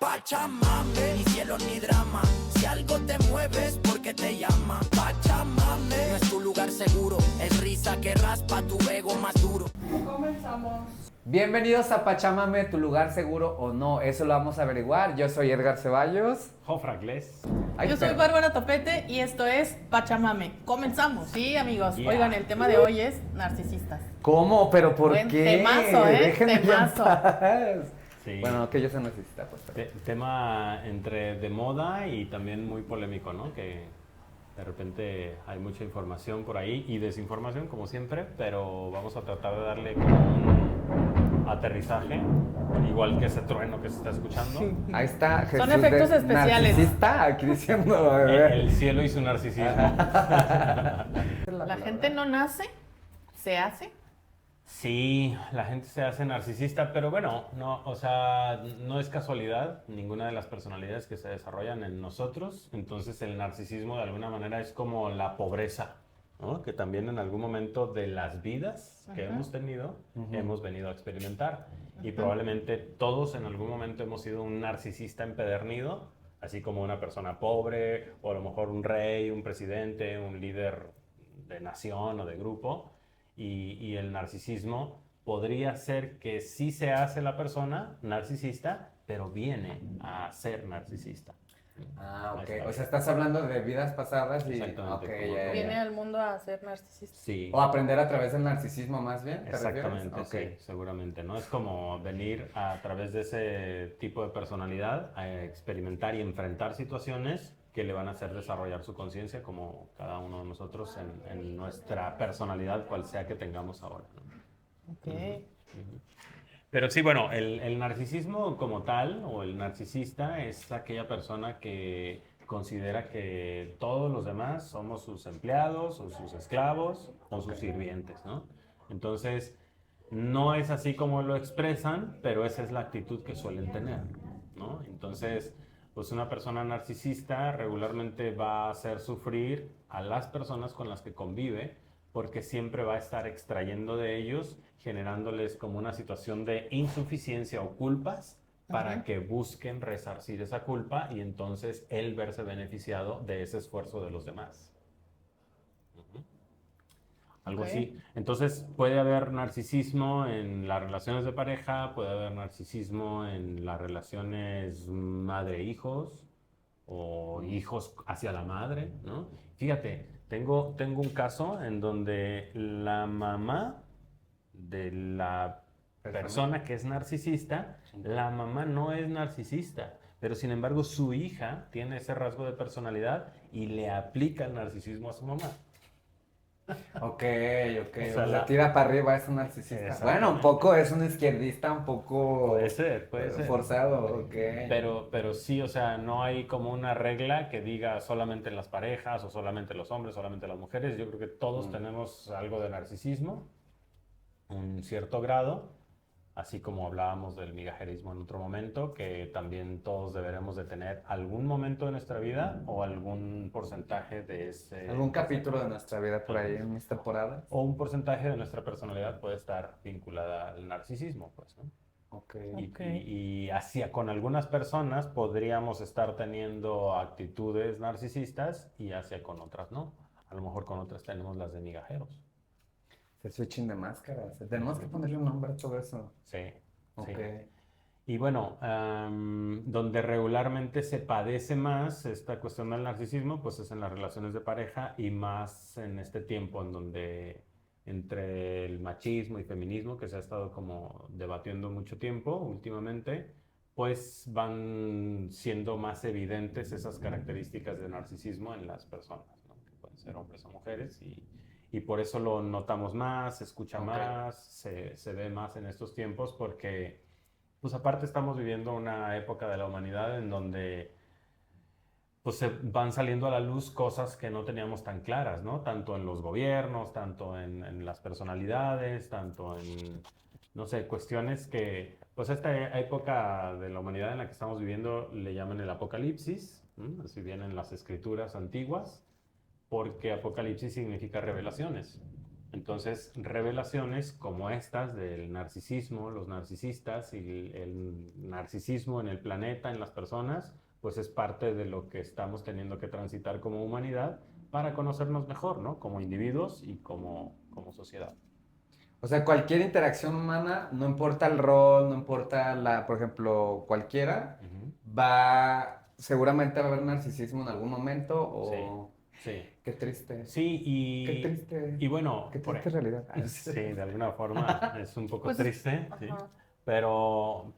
Pachamame, ni cielo ni drama. Si algo te mueves, porque te llama. Pachamame, no es tu lugar seguro. Es risa que raspa tu ego más duro. Comenzamos. Bienvenidos a Pachamame, tu lugar seguro o no, eso lo vamos a averiguar. Yo soy Edgar Ceballos. Jofra Glés. Ay, Yo soy pero- Bárbara Topete y esto es Pachamame. Comenzamos, sí, amigos. Yeah. Oigan, el tema de hoy es narcisistas. ¿Cómo? ¿Pero por Buen qué? temazo, Déjenme en temazo. paz. Sí. Bueno, que yo se necesita, pues. Tema entre de moda y también muy polémico, ¿no? Que de repente hay mucha información por ahí y desinformación, como siempre, pero vamos a tratar de darle como un aterrizaje, igual que ese trueno que se está escuchando. Ahí está Jesús. Son efectos de especiales. narcisista, aquí diciendo. El cielo y su narcisismo. La gente no nace, se hace. Sí, la gente se hace narcisista, pero bueno, no, o sea, no es casualidad ninguna de las personalidades que se desarrollan en nosotros. Entonces el narcisismo de alguna manera es como la pobreza, ¿no? Que también en algún momento de las vidas que hemos tenido, hemos venido a experimentar. Y probablemente todos en algún momento hemos sido un narcisista empedernido, así como una persona pobre, o a lo mejor un rey, un presidente, un líder de nación o de grupo. Y el narcisismo podría ser que sí se hace la persona narcisista, pero viene a ser narcisista. Ah, ok. Ahí está. O sea, estás hablando de vidas pasadas y. Exactamente, Ok, como ya, Viene ya. al mundo a ser narcisista. Sí, O aprender a través del narcisismo, más bien. ¿te exactamente, refieres? sí, seguramente, ¿no? Es como venir a través de ese tipo de personalidad a experimentar y enfrentar situaciones que le van a hacer desarrollar su conciencia como cada uno de nosotros en nuestra personalidad, cual sea que tengamos ahora, ¿no? Ok. Pero sí, bueno, el narcisismo como tal, o el narcisista, es aquella persona que considera que todos los demás somos sus empleados, o sus esclavos, o sus sirvientes, ¿no? Entonces, no es así como lo expresan, pero esa es la actitud que suelen tener, ¿no? Entonces, pues una persona narcisista regularmente va a hacer sufrir a las personas con las que convive, porque siempre va a estar extrayendo de ellos, generándoles como una situación de insuficiencia o culpas para que busquen resarcir esa culpa y entonces él verse beneficiado de ese esfuerzo de los demás. Algo Ok. así. Entonces puede haber narcisismo en las relaciones de pareja, puede haber narcisismo en las relaciones madre-hijos o hijos hacia la madre, ¿no? Fíjate, tengo un caso en donde la mamá de la persona que es narcisista, la mamá no es narcisista, pero sin embargo su hija tiene ese rasgo de personalidad y le aplica el narcisismo a su mamá. Ok, ok. O O sea, sea, tira para arriba, es un narcisista. Exactamente. Bueno, un poco es un izquierdista, un poco. Puede ser. Forzado, ok. Pero sí, o sea, no hay como una regla que diga solamente las parejas o solamente los hombres, solamente las mujeres. Yo creo que todos tenemos algo de narcisismo, un cierto grado, así como hablábamos del migajerismo en otro momento, que también todos deberemos de tener algún momento de nuestra vida o algún porcentaje de ese... Algún capítulo de nuestra vida por ahí en mis temporadas. O un porcentaje de nuestra personalidad puede estar vinculada al narcisismo, pues, ¿no? Ok. Ok. Y hacia con algunas personas podríamos estar teniendo actitudes narcisistas y hacia con otras no. A lo mejor con otras tenemos las de migajeros. Se switching de máscaras. Tenemos que ponerle un nombre a todo eso. Sí, Ok. sí. Y bueno, donde regularmente se padece más esta cuestión del narcisismo, pues es en las relaciones de pareja y más en este tiempo en donde entre el machismo y feminismo que se ha estado como debatiendo mucho tiempo últimamente, pues van siendo más evidentes esas características de narcisismo en las personas, ¿no? Que pueden ser hombres o mujeres y por eso lo notamos más, se escucha Ok. más, se ve más en estos tiempos porque pues aparte estamos viviendo una época de la humanidad en donde pues se van saliendo a la luz cosas que no teníamos tan claras, ¿no? Tanto en los gobiernos, tanto en las personalidades, tanto en, no sé, cuestiones que, pues esta época de la humanidad en la que estamos viviendo le llaman el apocalipsis, ¿m? Así vienen las escrituras antiguas, porque apocalipsis significa revelaciones. Entonces, revelaciones como estas del narcisismo, los narcisistas y el narcisismo en el planeta, en las personas, pues es parte de lo que estamos teniendo que transitar como humanidad para conocernos mejor, ¿no? Como individuos y como sociedad. O sea, cualquier interacción humana, no importa el rol, no importa por ejemplo, cualquiera, Ujú. seguramente va a haber narcisismo en algún momento o... Sí. Qué triste. Sí, Qué triste. y bueno, Qué triste realidad. sí, de alguna forma es un poco Pues, triste, sí, ajá. pero,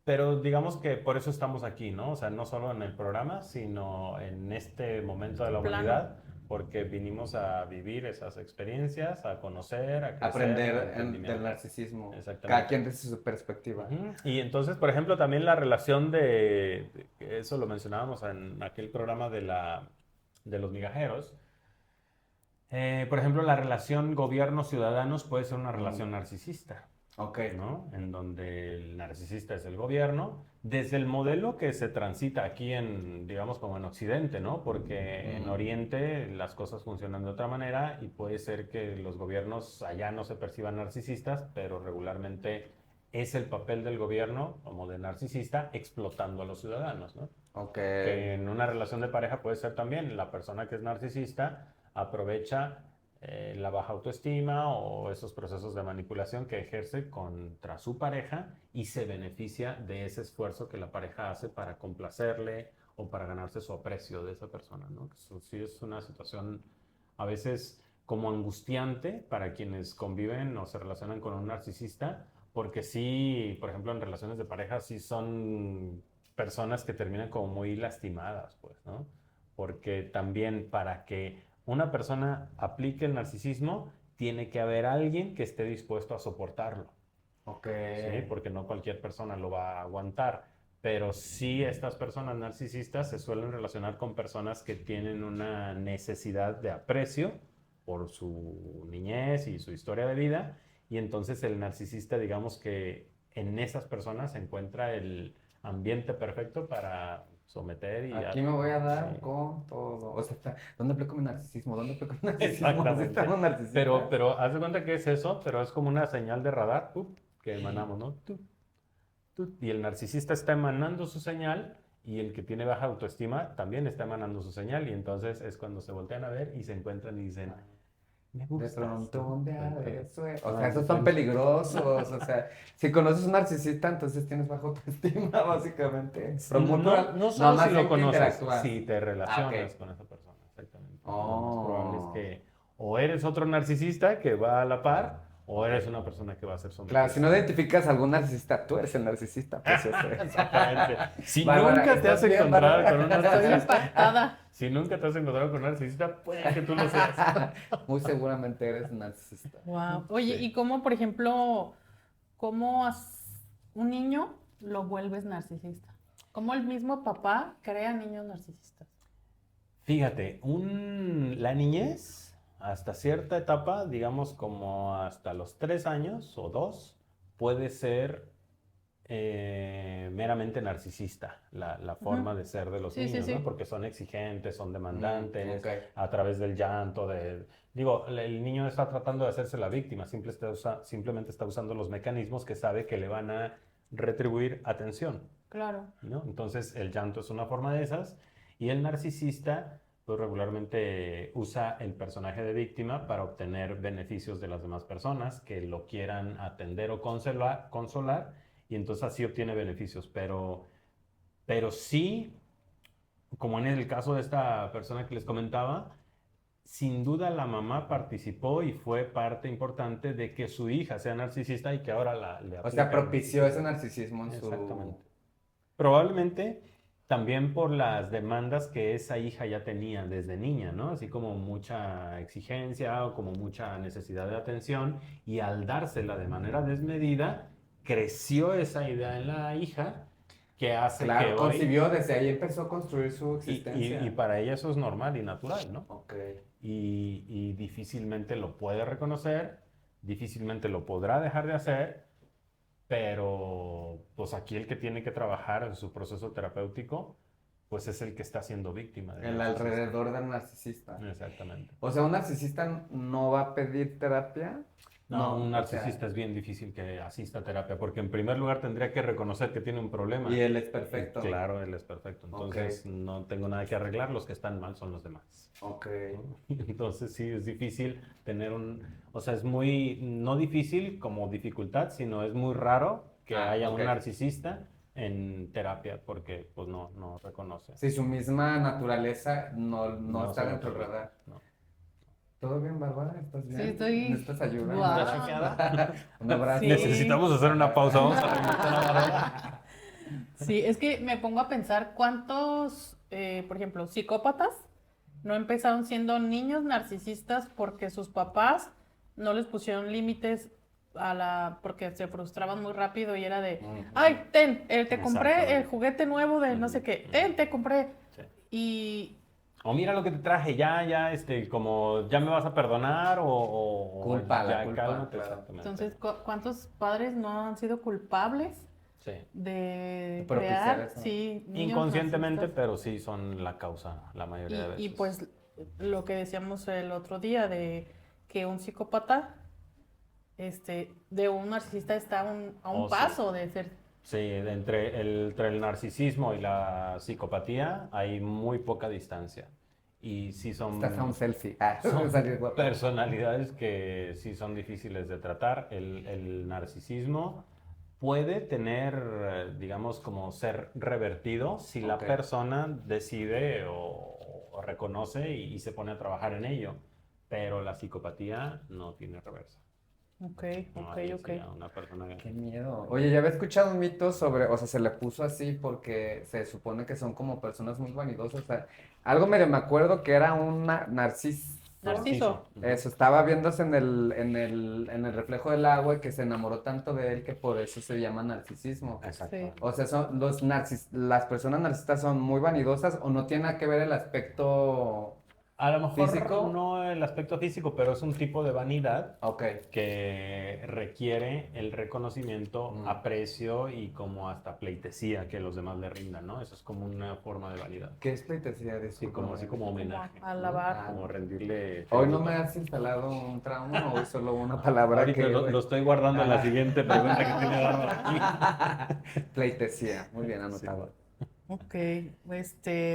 pero digamos que por eso estamos aquí, ¿no? O sea, no solo en el programa, sino en este momento de la Plano. humanidad, porque vinimos a vivir esas experiencias, a conocer, a crecer, Aprender en entendimiento. del narcisismo. Exactamente. Cada quien desde su perspectiva. Ujú. Y entonces, por ejemplo, también la relación eso lo mencionábamos en aquel programa de los migajeros. Por ejemplo, la relación gobierno-ciudadanos puede ser una relación narcisista, Ok. ¿no? En donde el narcisista es el gobierno, desde el modelo que se transita aquí digamos, como en Occidente, ¿no? Porque en Oriente las cosas funcionan de otra manera y puede ser que los gobiernos allá no se perciban narcisistas, pero regularmente es el papel del gobierno como de narcisista explotando a los ciudadanos, ¿no? Ok. Que en una relación de pareja puede ser también la persona que es narcisista aprovecha la baja autoestima o esos procesos de manipulación que ejerce contra su pareja y se beneficia de ese esfuerzo que la pareja hace para complacerle o para ganarse su aprecio de esa persona, ¿no? Eso sí es una situación a veces como angustiante para quienes conviven o se relacionan con un narcisista, porque sí, por ejemplo, en relaciones de pareja sí son personas que terminan como muy lastimadas, pues, ¿no? Porque también para que una persona aplique el narcisismo, tiene que haber alguien que esté dispuesto a soportarlo, Ok. ¿sí? Porque no cualquier persona lo va a aguantar. Pero sí, estas personas narcisistas se suelen relacionar con personas que tienen una necesidad de aprecio por su niñez y su historia de vida. Y entonces el narcisista, digamos que en esas personas se encuentra el ambiente perfecto para someter y... Aquí me voy a dar sí. con todo. O sea, ¿dónde aplico mi narcisismo? ¿Dónde aplico mi narcisismo? Exactamente. ¿Estamos narcisistas? Pero haz de cuenta que es eso, pero es como una señal de radar que emanamos, ¿no? Y el narcisista está emanando su señal y el que tiene baja autoestima también está emanando su señal y entonces es cuando se voltean a ver y se encuentran y dicen, me De gustas pronto, tú". un día de Entonces, eso. O ah, sea, esos sí, son sí. peligrosos. O sea, si conoces un narcisista, entonces tienes baja autoestima, básicamente. Pero muy No solo más si lo bien que conoces, interactúas. si te relacionas ok. con esa persona, exactamente. Lo más probable es Oh. que o eres otro narcisista que va a la par, o eres una persona que va a ser sometida. Claro, si no identificas a algún narcisista, tú eres el narcisista, precioso. Exactamente. Si Bárbara, nunca te ¿estás has bien, encontrado Bárbara? con un Estoy narcisista, impactada. si nunca te has encontrado con un narcisista, puede que tú lo seas. Muy seguramente eres narcisista. Wow. Oye, Sí. ¿y cómo, por ejemplo, un niño lo vuelves narcisista? ¿Cómo el mismo papá crea niños narcisistas? Fíjate, la niñez, hasta cierta etapa, digamos como hasta los 3 años o 2, puede ser meramente narcisista, la forma de ser de los Sí, sí, niños, sí. ¿no? Porque son exigentes, son demandantes, ok. a través del llanto, digo, el niño está tratando de hacerse la víctima, simplemente está usando los mecanismos que sabe que le van a retribuir atención, Claro. ¿no? Entonces, el llanto es una forma de esas, y el narcisista, pues regularmente usa el personaje de víctima para obtener beneficios de las demás personas que lo quieran atender o consolar, y entonces así obtiene beneficios, pero sí, como en el caso de esta persona que les comentaba, sin duda la mamá participó y fue parte importante de que su hija sea narcisista y que ahora le O sea, aplican. propició ese narcisismo en Exactamente. Probablemente también por las demandas que esa hija ya tenía desde niña, ¿no? Así como mucha exigencia o como mucha necesidad de atención, y al dársela de manera desmedida, creció esa idea en la hija que hace que Claro, hoy... concibió, desde ahí empezó a construir su Y existencia. para ella eso es normal y natural, ¿no? Ok. Y difícilmente lo puede reconocer, difícilmente lo podrá dejar de hacer, pero pues aquí el que tiene que trabajar en su proceso terapéutico pues es el que está siendo víctima del El narcisista. alrededor del narcisista. Exactamente. O sea, ¿un narcisista no va a pedir terapia? No, un o sea, narcisista es bien difícil que asista a terapia, porque en primer lugar tendría que reconocer que tiene un problema. y él es perfecto. Claro, él es perfecto. Entonces no tengo nada que arreglar, los que están mal son los demás. Ok. Entonces sí, es difícil tener o sea, es muy, no difícil como dificultad, sino es muy raro que haya un narcisista en terapia, porque pues no reconoce. Sí, su misma naturaleza no está se dentro del reconoce. radar. No. ¿Todo bien, Bárbara? ¿Estás bien? Sí, estoy- ¿Necesitas ayuda? Guau. ¿Estás choqueada? Un abrazo. Sí. Necesitamos hacer una pausa, vamos a remontar a Bárbara. Sí, es que me pongo a pensar cuántos, por ejemplo, psicópatas no empezaron siendo niños narcisistas porque sus papás no les pusieron límites porque se frustraban muy rápido y era de, ay, te compré el Exactamente. juguete nuevo de no sé qué, te compré. Sí. Y O mira lo que te traje, ya, como, ya me vas a perdonar o Culpa, la ya culpa, cálmate, claro. exactamente. entonces, ¿cuántos padres no han sido culpables Sí. de Propiciar crear, eso. sí, niños Inconscientemente, narcisistas? pero sí son la causa la mayoría de veces. Y pues lo que decíamos el otro día de que un psicópata de un narcisista está a un Oh, sí. paso de ser. Sí, entre el narcisismo y la psicopatía hay muy poca distancia. Y sí son, Estás a un selfie. son Salir guapo. personalidades que sí son difíciles de tratar. El narcisismo puede tener, digamos, como ser revertido si la Ok. persona decide o reconoce y se pone a trabajar en ello. Pero la psicopatía no tiene reversa. Ok, No, ok, ahí ok. sí a una persona Qué miedo. Oye, ya había escuchado un mito sobre, o sea, se le puso así porque se supone que son como personas muy vanidosas. O sea, algo medio me acuerdo que era un narciso. Narciso. Ujú. Eso, estaba viéndose en el reflejo del agua y que se enamoró tanto de él que por eso se llama narcisismo. Exacto. Sí. O sea, las personas narcisistas son muy vanidosas o no tiene nada que ver el aspecto A lo mejor físico. no el aspecto físico, pero es un tipo de vanidad Ok. que requiere el reconocimiento, Mm. aprecio y como hasta pleitesía que los demás le rindan, ¿no? Eso es como una forma de vanidad. ¿Qué es pleitesía? Sí, Discúlpame. así como homenaje. Como alabar. ¿no? Como rendirle. ¿Hoy no tributo. me has instalado un trauma o hoy solo una palabra Ahorita que... lo estoy guardando en la siguiente pregunta que tiene Bárbara aquí. Pleitesía, muy bien anotado. Ok,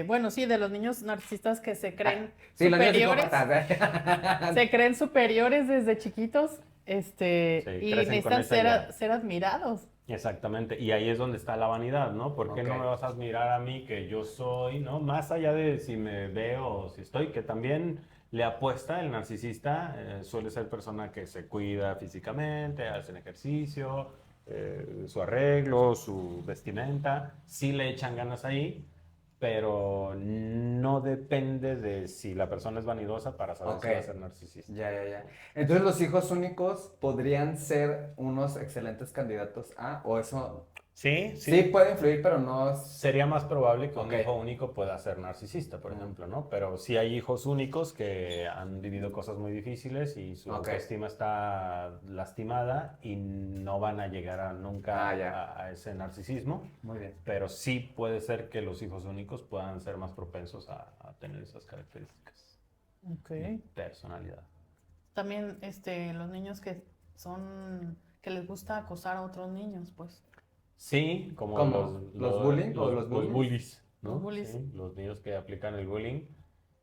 bueno, sí, de los niños narcisistas que se creen Sí, los niños superiores, psicópatas. se creen superiores desde chiquitos, y crecen con necesitan esa idea. ser admirados. Exactamente, y ahí es donde está la vanidad, ¿no? ¿Por qué Ok. no me vas a admirar a mí que yo soy, ¿no? Más allá de si me veo o si estoy, que también le apuesta el narcisista, suele ser persona que se cuida físicamente, hacen ejercicio, su arreglo, su vestimenta, sí le echan ganas ahí, pero no depende de si la persona es vanidosa para saber si Ok. va a ser narcisista. Ya. Entonces los hijos únicos podrían ser unos excelentes candidatos a, o eso Sí, sí puede influir, pero no es... Sería más probable que un Ok. hijo único pueda ser narcisista, por Mm. ejemplo, ¿no? Pero sí hay hijos únicos que han vivido cosas muy difíciles y su Ok. autoestima está lastimada y no van a llegar nunca ya. a ese narcisismo, Muy bien. pero sí puede ser que los hijos únicos puedan ser más propensos a tener esas características Ok. de personalidad. También, los niños que les gusta acosar a otros niños, pues. Sí, como ¿Cómo? ¿Los bullying o los bullies? bullies, ¿no? Los bullies. Sí, los niños que aplican el bullying.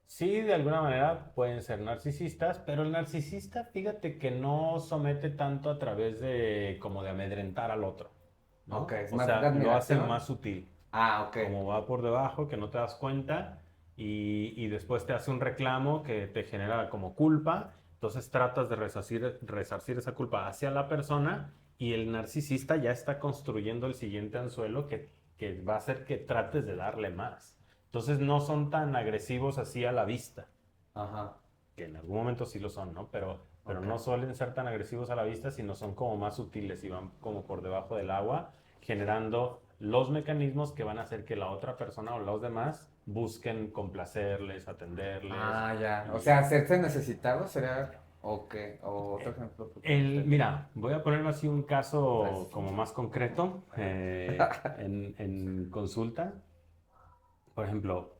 Sí, de alguna manera pueden ser narcisistas, pero el narcisista, fíjate que no somete tanto a través de como de amedrentar al otro, ¿no? Ok, es O más sea, de lo hace admiración. más sutil. Ah, ok. Como va por debajo, que no te das cuenta y después te hace un reclamo que te genera como culpa, entonces tratas de resarcir esa culpa hacia la persona y el narcisista ya está construyendo el siguiente anzuelo que va a hacer que trates de darle más. Entonces no son tan agresivos así a la vista, Ajá. que en algún momento sí lo son, ¿no? Pero Ok. no suelen ser tan agresivos a la vista, sino son como más sutiles y van como por debajo del agua, generando los mecanismos que van a hacer que la otra persona o los demás busquen complacerles, atenderles. Ah, ya. O sea, hacerse necesitado sería... Ok. O otro ejemplo. Mira, voy a ponerme así un caso Pues. como más concreto en consulta. por ejemplo,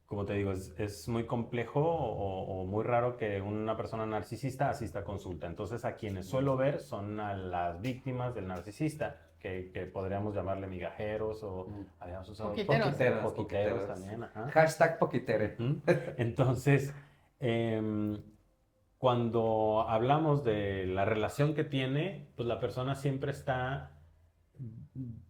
como te digo, es muy complejo o muy raro que una persona narcisista asista a consulta. Entonces, a quienes suelo ver son a las víctimas del narcisista, que podríamos llamarle migajeros o habíamos usado Poquiteros. poquiteros también. Ajá. Hashtag poquitere. Ujú. Entonces, cuando hablamos de la relación que tiene, pues la persona siempre está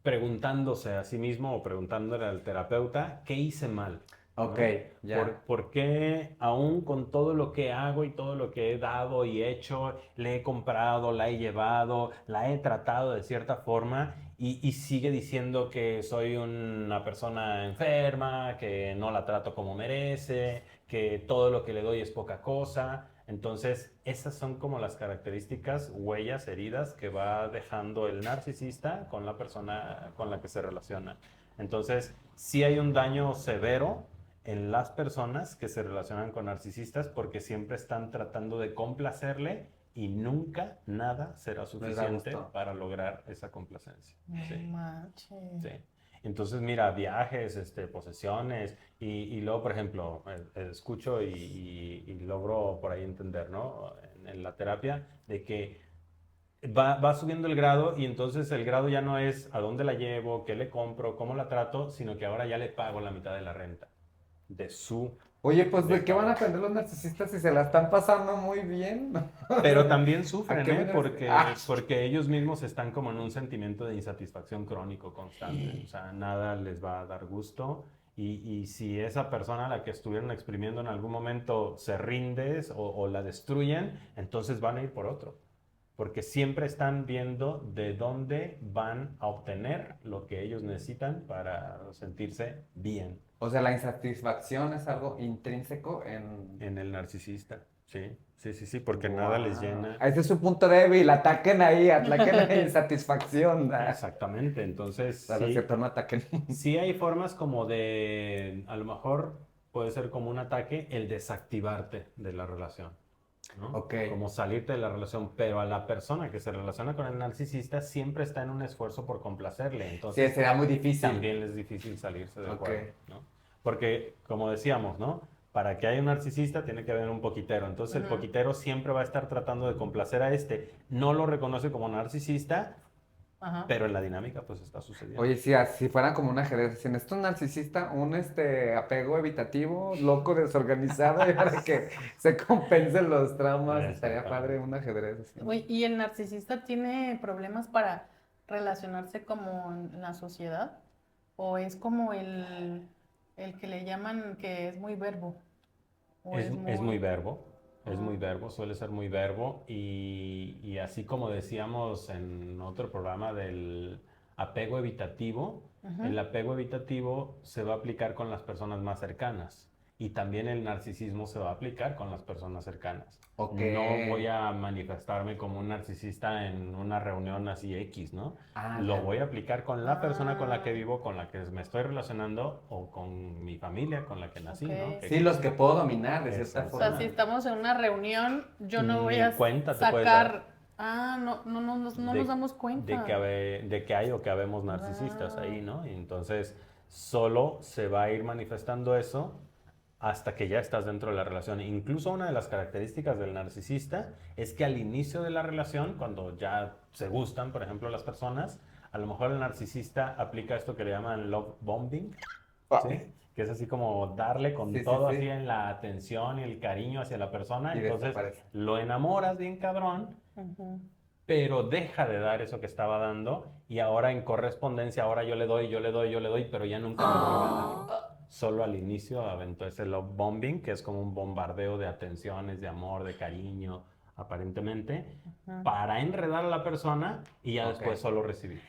preguntándose a sí mismo o preguntándole al terapeuta, ¿qué hice mal? Ok, ¿No? ya. ¿Por qué aún con todo lo que hago y todo lo que he dado y hecho, le he comprado, la he llevado, la he tratado de cierta forma y sigue diciendo que soy una persona enferma, que no la trato como merece, que todo lo que le doy es poca cosa? Entonces, esas son como las características, huellas, heridas que va dejando el narcisista con la persona con la que se relaciona. Entonces, sí hay un daño severo en las personas que se relacionan con narcisistas porque siempre están tratando de complacerle y nunca nada será suficiente gusto. para lograr esa complacencia. No Sí, manches. sí. Entonces, mira, viajes, posesiones y luego, por ejemplo, escucho y logro por ahí entender, ¿no? En la terapia, de que va subiendo el grado y entonces el grado ya no es a dónde la llevo, qué le compro, cómo la trato, sino que ahora ya le pago la mitad de la renta de su Oye, pues ¿de qué van a departamento. aprender los narcisistas si se la están pasando muy bien? Pero también ¿A sufren, qué ¿eh? me Porque, Ah, porque ellos mismos están como en un sentimiento de insatisfacción crónico constante. O sea, nada les va a dar gusto. Y si esa persona a la que estuvieron exprimiendo en algún momento se rinde o la destruyen, entonces van a ir por otro. Porque siempre están viendo de dónde van a obtener lo que ellos necesitan para sentirse bien. o sea, la insatisfacción es algo intrínseco en... En el narcisista, sí, sí, sí, sí, porque nada les llena. Ese es su punto débil, ataquen ahí, ataquen la insatisfacción. Exactamente, entonces A ver, sí, cierto, no ataquen. sí hay formas como de, a lo mejor puede ser como un ataque el desactivarte de la relación, ¿no? Ok. Como salirte de la relación, pero a la persona que se relaciona con el narcisista siempre está en un esfuerzo por complacerle, Sí, entonces será muy difícil. también es difícil salirse del Ok. juego, ¿no? Porque, como decíamos, ¿no? Para que haya un narcisista tiene que haber un poquitero. Entonces el poquitero siempre va a estar tratando de complacer a este. No lo reconoce como narcisista, Ajá. pero en la dinámica pues está sucediendo. Oye, si fueran como un ajedrez, si necesito un narcisista, un apego evitativo, loco, desorganizado, y para que se compensen los traumas, estaría padre un ajedrez así. Oye, ¿y el narcisista tiene problemas para relacionarse como en la sociedad? ¿O es como el que le llaman que es muy verbo? ¿O Es muy verbo, es Ajá. muy verbo, suele ser muy verbo y así como decíamos en otro programa del apego evitativo, Ujú. el apego evitativo se va a aplicar con las personas más cercanas y también el narcisismo se va a aplicar con las personas cercanas. Ok. No voy a manifestarme como un narcisista en una reunión así X, ¿no? Ah, Lo ya. voy a aplicar con la persona con la que Ah. vivo, con la que me estoy relacionando o con mi familia con la que nací, Ok. ¿no? Sí, los que puedo dominar de cierta Exacto. O sea, forma. si estamos en una reunión, yo no voy Ni a cuenta te puedes dar. sacar. Ah, no de- nos damos cuenta. de que hay o que habemos narcisistas ahí, ¿no? Y entonces solo se va a ir manifestando eso hasta que ya estás dentro de la relación. Incluso una de las características del narcisista es que al inicio de la relación, cuando ya se gustan, por ejemplo, las personas, a lo mejor el narcisista aplica esto que le llaman love bombing, ¿sí? Que es así como darle con Sí, sí, todo sí. así en la atención y el cariño hacia la persona. Y Entonces desaparece. lo enamoras bien cabrón, Ujú. pero deja de dar eso que estaba dando y ahora en correspondencia, ahora yo le doy, yo le doy, yo le doy, pero ya nunca me vuelve a dar. Solo al inicio aventó ese love bombing, que es como un bombardeo de atenciones, de amor, de cariño, aparentemente, Ujú. para enredar a la persona y ya Ok. después solo recibir.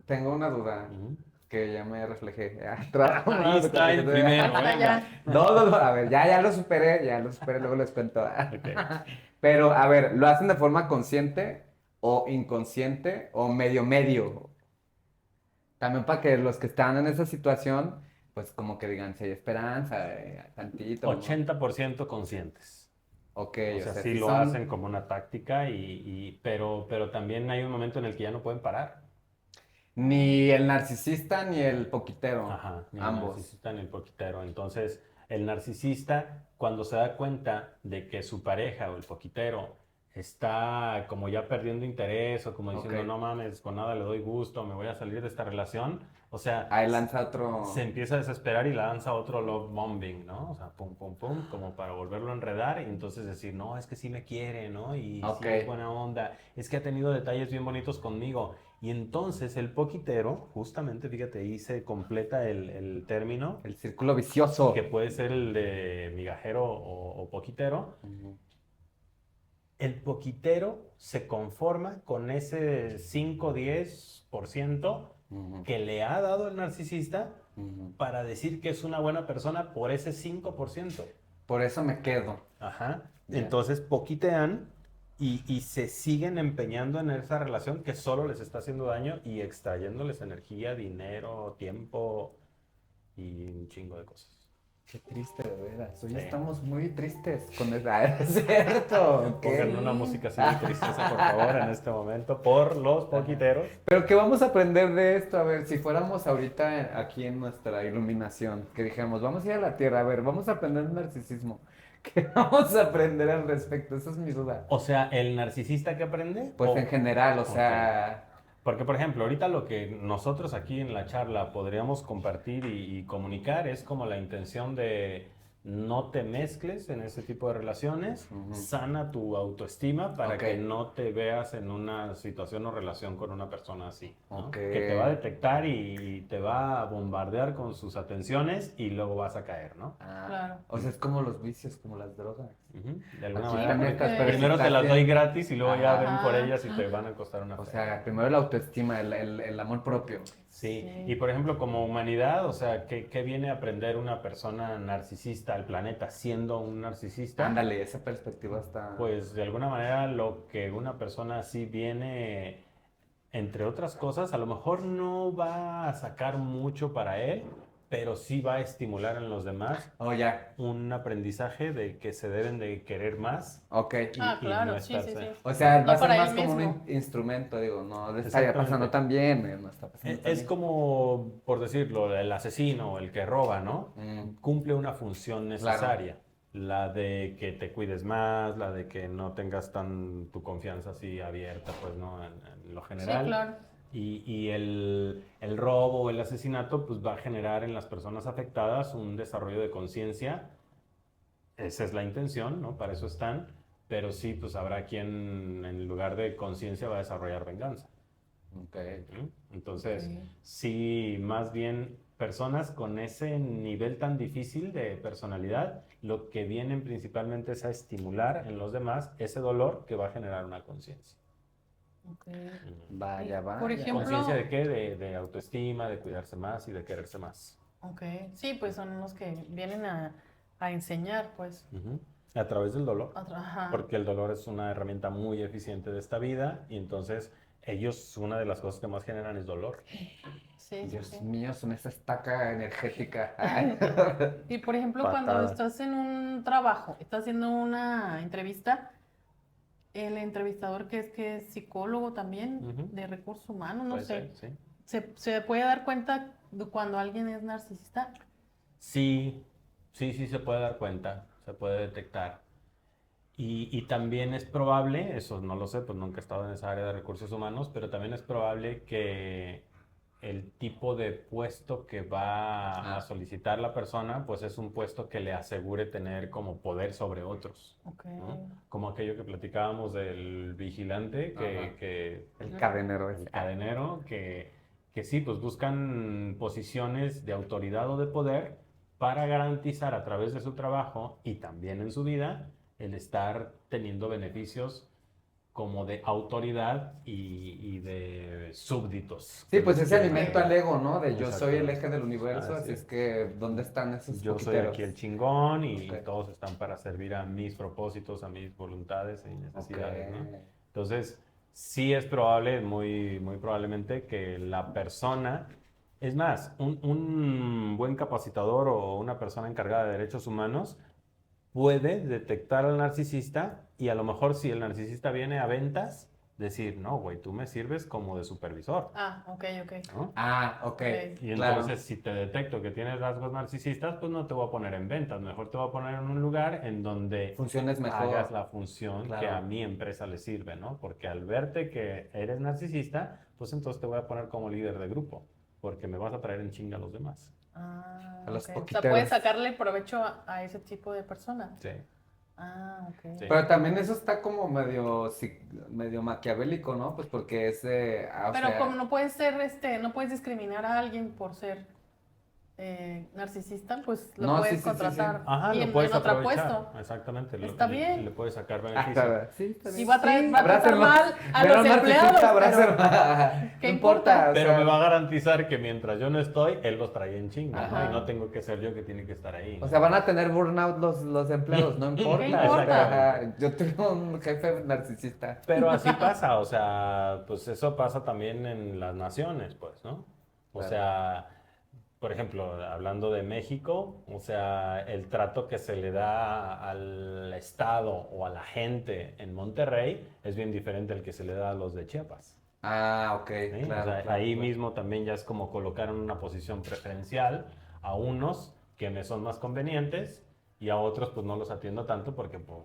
Tengo una duda Ujú. que ya me reflejé. Ya, trabajo Ahí más, está el primero, Hasta venga. ya. No, a ver, ya lo superé, luego les cuento. Ok. Pero, a ver, ¿lo hacen de forma consciente o inconsciente o medio medio? También para que los que están en esa situación, pues como que digan, si hay esperanza, tantito, ¿no? 80% conscientes. Ok, O sea, sí sí lo son- hacen como una táctica, pero también hay un momento en el que ya no pueden parar. Ni el narcisista ni el poquitero. Ajá, ni el Ambos. narcisista ni el poquitero. Entonces, el narcisista, cuando se da cuenta de que su pareja o el poquitero está como ya perdiendo interés o como diciendo, Ok. no mames, con nada le doy gusto, me voy a salir de esta relación, o sea, Ahí lanza otro. se empieza a desesperar y lanza otro love bombing, ¿no? O sea, pum, pum, pum, como para volverlo a enredar y entonces decir, no, es que sí me quiere, ¿no? Y Ok. sí es buena onda, es que ha tenido detalles bien bonitos conmigo. Y entonces el poquitero, justamente, fíjate, ahí se completa el término, El círculo vicioso. que puede ser el de migajero o poquitero. Ujú. El poquitero se conforma con ese 5-10% Ujú. que le ha dado el narcisista Ujú. para decir que es una buena persona por ese 5%. Por eso me quedo. Ajá. Ya. Entonces poquitean y se siguen empeñando en esa relación que solo les está haciendo daño y extrayéndoles energía, dinero, tiempo y un chingo de cosas. Qué triste, de veras. Hoy Sí. estamos muy tristes con esa. Es cierto. ok. Pongan una música así de tristeza, por favor, en este momento, por los poquiteros. Pero ¿qué vamos a aprender de esto? A ver, si fuéramos ahorita aquí en nuestra iluminación, que dijéramos, vamos a ir a la Tierra, a ver, vamos a aprender el narcisismo. ¿Qué vamos a aprender al respecto? Esa es mi duda. O sea, ¿el narcisista que aprende? Pues O- en general, o sea, Porque, por ejemplo, ahorita lo que nosotros aquí en la charla podríamos compartir y comunicar es como la intención de no te mezcles en ese tipo de relaciones, Ujú. sana tu autoestima para Ok. que no te veas en una situación o relación con una persona así, ¿no? Ok. Que te va a detectar y te va a bombardear con sus atenciones y luego vas a caer, ¿no? Claro. o sea, es como los vicios, como las drogas. Ujú. De alguna Aquí manera, también porque estás, pero primero si te estás las doy bien- gratis y luego ya Ajá. ven por ellas y te van a costar una O feria. sea, primero la autoestima, el amor propio. Sí, Sí. y por ejemplo, como humanidad, o sea, ¿qué viene a aprender una persona narcisista al planeta siendo un narcisista? Ándale, esa perspectiva está. Pues de alguna manera lo que una persona así viene, entre otras cosas, a lo mejor no va a sacar mucho para él, pero sí va a estimular en los demás Oh, ya. un aprendizaje de que se deben de querer más Ok. Ah, y claro, no sí, sí, estarse- sí. O sea, No va a ser para él más como un mismo. instrumento, digo, no le estaría Exactamente. pasando tan bien, no está pasando tan Es bien. como, por decirlo, el asesino o el que roba, ¿no? Mm. Cumple una función necesaria. La de que te cuides más, la de que no tengas tu confianza así abierta, pues, ¿no? En lo Sí, general. claro. Y el robo o el asesinato, pues, va a generar en las personas afectadas un desarrollo de conciencia. Esa es la intención, ¿no? Para eso están. Pero sí, pues, habrá quien en lugar de conciencia va a desarrollar venganza. Ok. ¿Mm? Entonces, Ok. sí, más bien personas con ese nivel tan difícil de personalidad, lo que vienen principalmente es a estimular en los demás ese dolor que va a generar una conciencia. Ok. Vaya, vaya. Por ejemplo- ¿Conciencia de qué? De autoestima, de cuidarse más y de quererse más. Ok. Sí, pues son los que vienen a enseñar, pues. Ujú. A través del dolor. Ajá. Porque el dolor es una herramienta muy eficiente de esta vida y entonces ellos, una de las cosas que más generan es dolor. Sí, sí, Dios sí. mío, son esa estaca energética. Ay. Y por ejemplo, cuando Patada. estás en un trabajo, estás haciendo una entrevista, el entrevistador que es psicólogo también, Ujú. de recursos humanos, no Puede sé, ser, sí. ¿se puede dar cuenta de cuando alguien es narcisista? Sí, sí se puede dar cuenta, se puede detectar. Y también es probable, eso no lo sé, pues nunca he estado en esa área de recursos humanos, pero también es probable que el tipo de puesto que va a solicitar la persona, pues es un puesto que le asegure tener como poder sobre otros, Ok. ¿no? Como aquello que platicábamos del vigilante, Ajá. que El cadenero el ese. cadenero, que sí, pues buscan posiciones de autoridad o de poder para garantizar a través de su trabajo y también en su vida el estar teniendo beneficios como de autoridad y de súbditos. Sí, pues ese quieren alimento ver. al ego, ¿no? De yo soy el Exactamente. eje del universo, Así así es. es que ¿dónde están esos Yo soy poquiteros? aquí el chingón y Ok. todos están para servir a mis propósitos, a mis voluntades y necesidades, ¿no? Ok. Entonces, sí es probable, muy probablemente, que la persona, es más, un buen capacitador o una persona encargada de derechos humanos puede detectar al narcisista y a lo mejor si el narcisista viene a ventas, decir, no, güey, tú me sirves como de supervisor, Ah, ok. ¿no? Ah, ok. Ok. Y Claro. entonces, si te detecto que tienes rasgos narcisistas, pues no te voy a poner en ventas, mejor te voy a poner en un lugar en donde Funciones mejor. hagas la función Claro. que a mi empresa le sirve, ¿no? Porque al verte que eres narcisista, pues entonces te voy a poner como líder de grupo, porque me vas a traer en chinga a los demás. Ah, A los ok. O sea, poquiteros. puedes sacarle provecho a ese tipo de personas. Sí. Ah, ok. Sí. Pero también eso está como medio maquiavélico, ¿no? Pues porque es, o Pero sea, como no puedes ser, no puedes discriminar a alguien por ser narcisista, pues lo No, puedes sí, sí, sí, sí. contratar Ajá, y lo en puedes otro aprovechar. puesto. Exactamente. Está bien. Le puedes sacar ah, beneficio. sí, está bien. Y va a tratar abrácenlos. mal a Ver los un narcisista, empleados, abrácenlo. ¿qué No importa? o Pero sea, me va a garantizar que mientras yo no estoy, él los trae en chinga, ¿no? Ajá. Y no tengo que ser yo que tiene que estar ahí. O sea, van a tener burnout los empleados, no importa. ¿Qué importa? O sea, yo tengo un jefe narcisista. Pero así pasa, o sea, pues eso pasa también en las naciones, pues, ¿no? O Claro. sea, por ejemplo, hablando de México, o sea, el trato que se le da al Estado o a la gente en Monterrey es bien diferente al que se le da a los de Chiapas. Ah, ok, ¿Sí? claro. O sea, claro, ahí claro. mismo también ya es como colocar en una posición preferencial a unos que me son más convenientes y a otros pues no los atiendo tanto porque pues,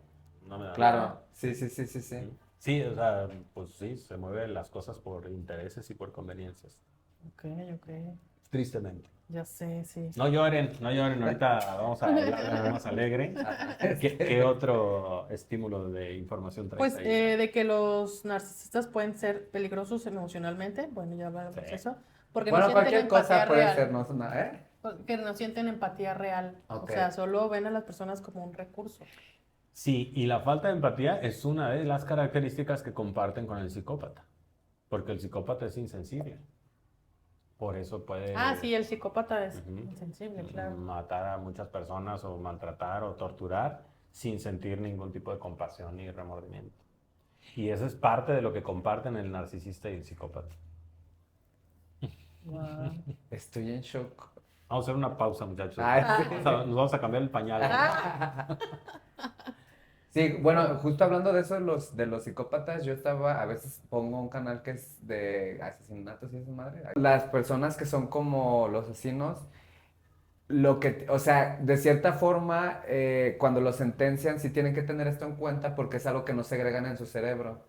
no me dan Claro, sí. Sí, o sea, pues sí, se mueven las cosas por intereses y por conveniencias. Ok. Tristemente. Ya sé, sí. No lloren, ahorita vamos a hablar de algo más alegre. ¿Qué otro estímulo de información traes Pues ahí? de que los narcisistas pueden ser peligrosos emocionalmente, bueno, ya hablamos de Sí. eso, porque Bueno, no sienten cualquier empatía cosa puede real, ser, ¿no? Es una, ¿eh? porque no sienten empatía real, o Ok. sea, solo ven a las personas como un recurso. Sí, y la falta de empatía es una de las características que comparten con el psicópata, porque el psicópata es insensible. Por eso puede Ah, sí, el psicópata es Ujú. insensible, claro. matar a muchas personas o maltratar o torturar sin sentir ningún tipo de compasión ni remordimiento. Y eso es parte de lo que comparten el narcisista y el psicópata. Wow. Estoy en shock. Vamos a hacer una pausa, muchachos. Ay, sí. Nos vamos a cambiar el pañal. Sí, bueno, justo hablando de eso, de los psicópatas, a veces pongo un canal que es de asesinatos y esa madre. Las personas que son como los asesinos, o sea, de cierta forma, cuando los sentencian, sí tienen que tener esto en cuenta porque es algo que no segregan en su cerebro.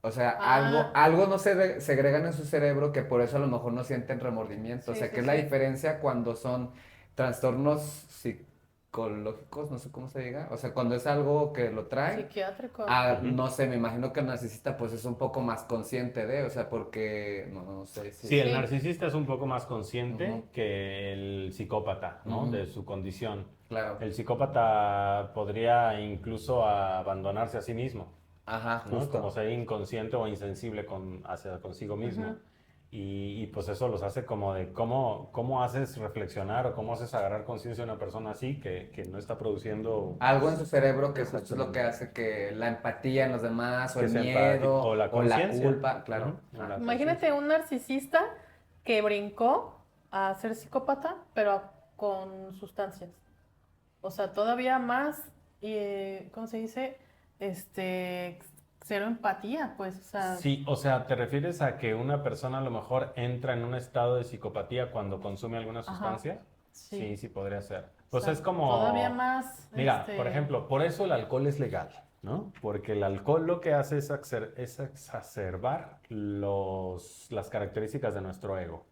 O sea, Ah. algo no se segregan en su cerebro que por eso a lo mejor no sienten remordimiento. O Sí, sea, sí, que es la sí. diferencia cuando son trastornos psicológicos, no sé cómo se diga. O sea, cuando es algo que lo trae. Psiquiátrico. Ujú. No sé, me imagino que el narcisista pues es un poco más consciente de, o sea, porque, no sé si... Sí, el Sí. narcisista es un poco más consciente Ujú. que el psicópata, ¿no? Ujú. De su condición. Claro. El psicópata podría incluso abandonarse a sí mismo, Ajá, ¿no? justo. Como ser inconsciente o insensible hacia consigo mismo. Ujú. Y pues eso los hace como de cómo haces reflexionar o cómo haces agarrar conciencia de una persona así que no está produciendo Algo en su cerebro que justo es lo Exactamente. que hace que la empatía en los demás, o que el sea miedo, empático, o la conciencia. culpa, claro. Ujú, o Ah. la Imagínate un narcisista que brincó a ser psicópata, pero con sustancias. O sea, todavía más, ¿cómo se dice? Cero empatía, pues, o sea, Sí, o sea, ¿te refieres a que una persona a lo mejor entra en un estado de psicopatía cuando consume alguna Ajá, sustancia? sí. Sí, podría ser. O Pues sea, es como... todavía más, Mira, por ejemplo, por eso el alcohol es legal, ¿no? Porque el alcohol lo que hace es exacerbar las características de nuestro ego.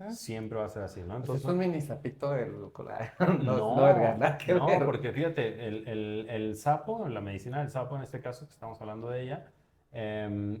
Ujú. Siempre va a ser así, ¿no? Pues Entonces, es un mini sapito del colar. no, No, verga, nada que no, ver. porque fíjate, el sapo, la medicina del sapo en este caso, que estamos hablando de ella,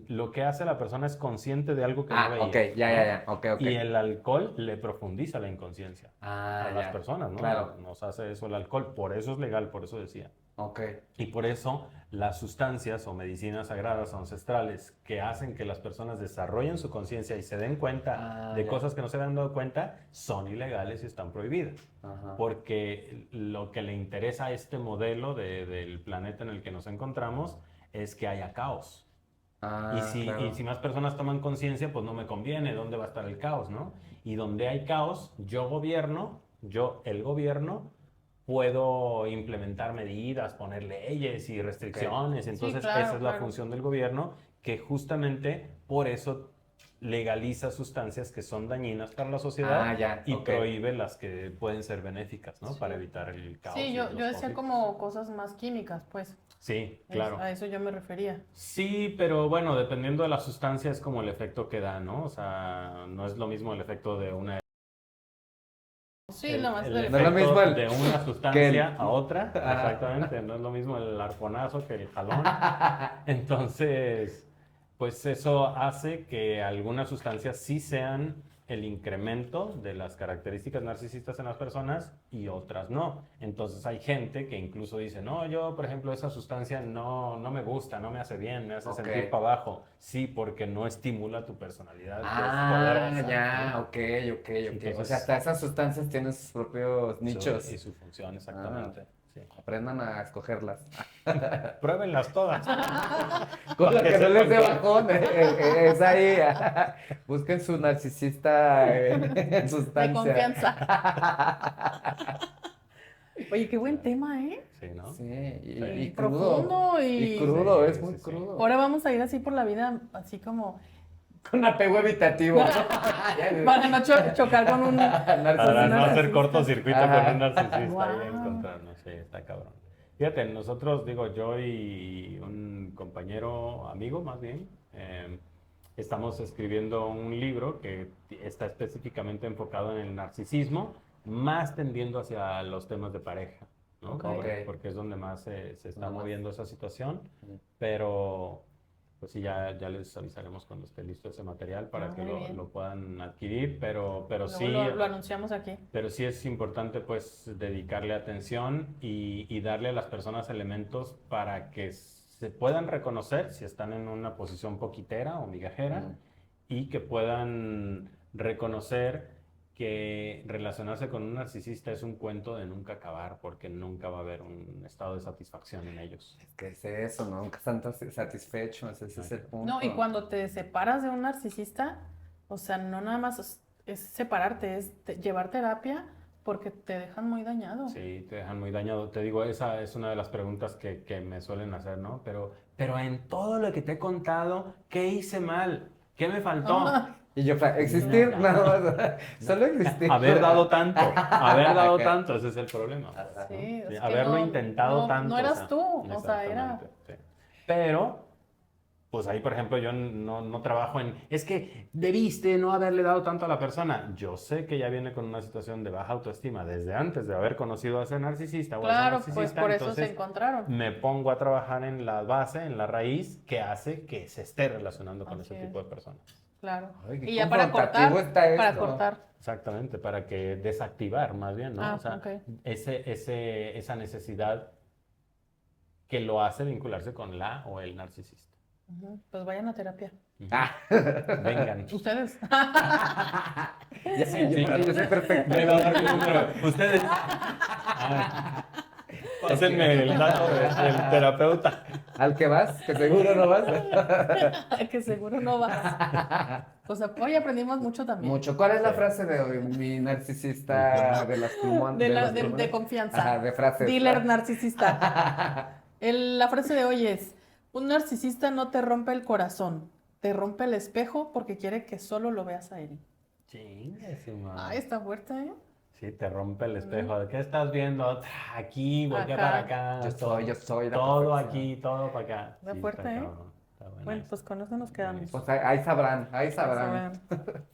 lo que hace la persona es consciente de algo que no veía. Ok, ya, ok. Y el alcohol le profundiza la inconsciencia a las Ya, personas, ¿no? claro. Nos hace eso el alcohol, por eso es legal, por eso decía. Ok. Y por eso las sustancias o medicinas sagradas o ancestrales que hacen que las personas desarrollen su conciencia y se den cuenta de Ya. cosas que no se habían dado cuenta son ilegales y están prohibidas. Ajá. Porque lo que le interesa a este modelo del planeta en el que nos encontramos es que haya caos. Claro. Y si más personas toman conciencia, pues no me conviene, ¿dónde va a estar el caos, no? Y donde hay caos, el gobierno, puedo implementar medidas, poner leyes y restricciones. Entonces, claro, esa es la claro. función del gobierno, que justamente por eso legaliza sustancias que son dañinas para la sociedad ya, y ok. prohíbe las que pueden ser benéficas, ¿no? Sí. Para evitar el caos. Sí, y yo los decía conflictos. como cosas más químicas, pues. Sí, claro. A eso yo me refería. Sí, pero bueno, dependiendo de la sustancia es como el efecto que da, ¿no? O sea, no es lo mismo el efecto de una Sí, el, nomás el del No es lo efecto mismo de una que sustancia el- a otra, Ah. exactamente, no es lo mismo el arponazo que el jalón. Entonces, pues eso hace que algunas sustancias sí sean el incremento de las características narcisistas en las personas y otras no. Entonces hay gente que incluso dice, no, yo por ejemplo esa sustancia no me gusta, no me hace bien, me hace Ok. sentir para abajo. Sí, porque no estimula tu personalidad, que es Ah, poderosa, ya, ¿no? ok. O Entonces, sea, hasta esas sustancias tienen sus propios Su- nichos. y su función, exactamente. Sí. Aprendan a escogerlas. Pruébenlas todas. Con la Que que no les sepan dé que- bajón, es ahí. Busquen su narcisista De sustancia. confianza. Oye, qué buen tema, ¿eh? Sí, ¿no? Sí, Sí. y crudo. Profundo Y y... crudo, Sí, es muy sí, sí. crudo. Ahora vamos a ir así por la vida, así como... Con apego evitativo. Para no chocar con un... Para no hacer narcisista. cortocircuito Ajá. con un narcisista y Guau. encontrarnos. Sí, está cabrón. Fíjate, nosotros, digo, yo y un compañero, amigo más bien, estamos escribiendo un libro que está específicamente enfocado en el narcisismo, más tendiendo hacia los temas de pareja, ¿no? Ok. Porque es donde más se está Donde más. moviendo esa situación, Ujú. pero pues sí, ya les avisaremos cuando esté listo ese material para que muy bien. lo puedan adquirir, pero Luego sí, lo anunciamos aquí. pero sí es importante pues dedicarle atención y darle a las personas elementos para que se puedan reconocer si están en una posición poquitera o migajera Ujú. y que puedan reconocer que relacionarse con un narcisista es un cuento de nunca acabar porque nunca va a haber un estado de satisfacción en ellos. Es que es eso, ¿no? Nunca están satisfechos, ese es el punto. No, y cuando te separas de un narcisista, o sea, no nada más es separarte, es llevar terapia porque te dejan muy dañado. Sí, te dejan muy dañado. Te digo, esa es una de las preguntas que me suelen hacer, ¿no? Pero en todo lo que te he contado, ¿qué hice mal? ¿Qué me faltó? Ah, Y yo, existir, No, nada más. Solo existir. Haber dado tanto, haber dado Ajá. tanto, ese es el problema. Ajá. sí, Sí, es que haberlo intentado no, tanto. no o eras sea, tú, o sea, era... exactamente, sí. Pero, pues ahí, por ejemplo, yo no trabajo en, es que debiste no haberle dado tanto a la persona. Yo sé que ya viene con una situación de baja autoestima desde antes de haber conocido a ese narcisista o a esa Claro, pues narcisista. por eso se Entonces, encontraron. me pongo a trabajar en la base, en la raíz, que hace que se esté relacionando con Así ese es. tipo de personas. Claro. Ay, qué Y ya para confrontativo cortar, está para esto. cortar. Exactamente, para que desactivar más bien, ¿no? Ah, O sea, ok. esa necesidad que lo hace vincularse con la o el narcisista. Ujú, pues vayan a terapia. Ujú. Ah. Vengan. Ustedes. Ya sé, Sí, yo soy perfecto. Me va a dar mi número. Ustedes. Ah, pásenme el dato del terapeuta. ¿Al que vas? Que seguro no vas. Que seguro no vas. O sea, hoy aprendimos mucho también. Mucho. ¿Cuál es la Sí. frase de hoy? Mi narcisista de las plumones. De confianza. Ajá, de frases. Dealer narcisista. La frase de hoy es, un narcisista no te rompe el corazón, te rompe el espejo porque quiere que solo lo veas a él. Chingue su madre. Ay, está fuerte, ¿eh? Sí, te rompe el espejo. ¿De qué estás viendo? Aquí, voltea Ajá. para acá. Yo soy la Todo perfección. aquí, todo para acá. Está Sí, fuerte, ¿eh? cabrón, está bueno Bueno, eso. pues con eso nos quedamos. Pues ahí sabrán, ahí Ya sabrán. saben.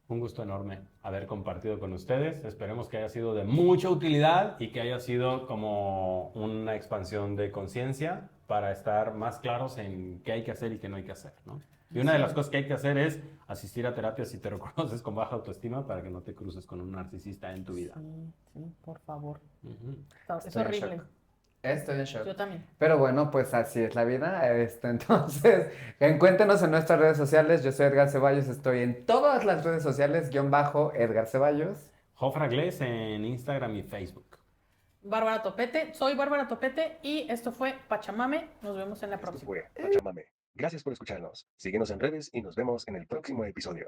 Un gusto enorme haber compartido con ustedes. Esperemos que haya sido de mucha utilidad y que haya sido como una expansión de conciencia para estar más claros en qué hay que hacer y qué no hay que hacer, ¿no? Y una de las cosas que hay que hacer es asistir a terapia si te reconoces con baja autoestima para que no te cruces con un narcisista en tu vida. Sí, sí, por favor. Ujú. Es Estoy en horrible. shock. Estoy en shock. Yo también. Pero bueno, pues así es la vida. Entonces, encuéntenos en nuestras redes sociales. Yo soy Edgar Ceballos, estoy en todas las redes sociales, _Edgar Ceballos. Jofra Gles en Instagram y Facebook. Bárbara Topete, soy Bárbara Topete y esto fue Pachamame. Nos vemos en la Esto próxima. fue Pachamame. Gracias por escucharnos. Síguenos en redes y nos vemos en el próximo episodio.